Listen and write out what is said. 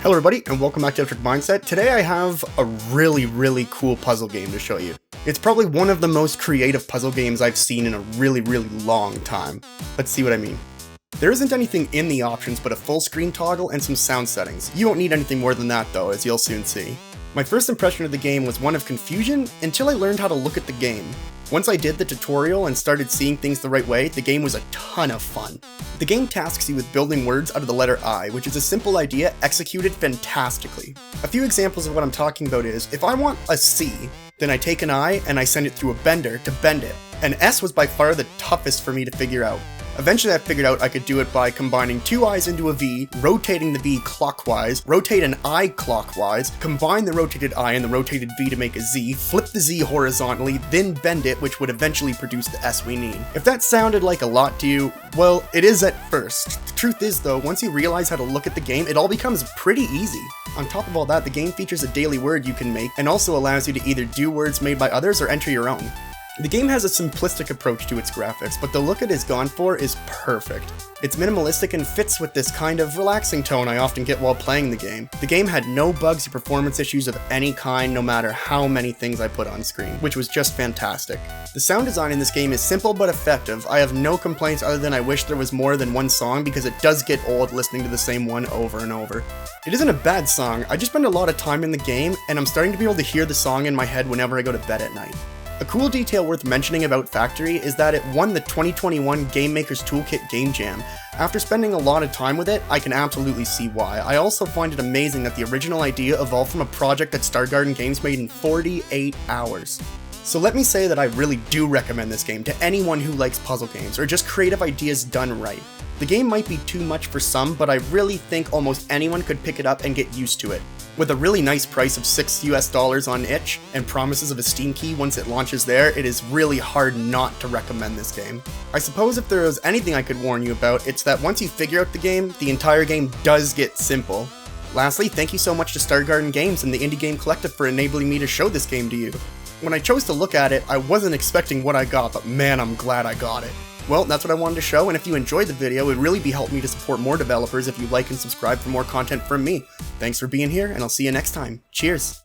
Hello everybody, and welcome back to Electric Mindset. Today I have a really cool puzzle game to show you. It's probably one of the most creative puzzle games I've seen in a really long time. Let's see what I mean. There isn't anything in the options but a full screen toggle and some sound settings. You don't need anything more than that though, as you'll soon see. My first impression of the game was one of confusion until I learned how to look at the game. Once I did the tutorial and started seeing things the right way, the game was a ton of fun. The game tasks you with building words out of the letter I, which is a simple idea executed fantastically. A few examples of what I'm talking about is, if I want a C, then I take an I and I send it through a bender to bend it. An S was by far the toughest for me to figure out. Eventually I figured out I could do it by combining two I's into a V, rotating the V clockwise, rotate an I clockwise, combine the rotated I and the rotated V to make a Z, flip the Z horizontally, then bend it, which would eventually produce the S we need. If that sounded like a lot to you, well, it is at first. The truth is though, once you realize how to look at the game, it all becomes pretty easy. On top of all that, the game features a daily word you can make and also allows you to either do words made by others or enter your own. The game has a simplistic approach to its graphics, but the look it is gone for is perfect. It's minimalistic and fits with this kind of relaxing tone I often get while playing the game. The game had no bugs or performance issues of any kind, no matter how many things I put on screen, which was just fantastic. The sound design in this game is simple but effective. I have no complaints other than I wish there was more than one song because it does get old listening to the same one over and over. It isn't a bad song, I just spend a lot of time in the game and I'm starting to be able to hear the song in my head whenever I go to bed at night. A cool detail worth mentioning about Factori is that it won the 2021 Game Maker's Toolkit Game Jam. After spending a lot of time with it, I can absolutely see why. I also find it amazing that the original idea evolved from a project that Star Garden Games made in 48 hours. So let me say that I really do recommend this game to anyone who likes puzzle games, or just creative ideas done right. The game might be too much for some, but I really think almost anyone could pick it up and get used to it. With a really nice price of $6 US on itch, and promises of a Steam key once it launches there, it is really hard not to recommend this game. I suppose if there was anything I could warn you about, it's that once you figure out the game, the entire game does get simple. Lastly, thank you so much to Star Garden Games and the Indie Game Collective for enabling me to show this game to you. When I chose to look at it, I wasn't expecting what I got, but man, I'm glad I got it. Well, that's what I wanted to show, and if you enjoyed the video, it would really be helping me to support more developers if you like and subscribe for more content from me. Thanks for being here, and I'll see you next time. Cheers!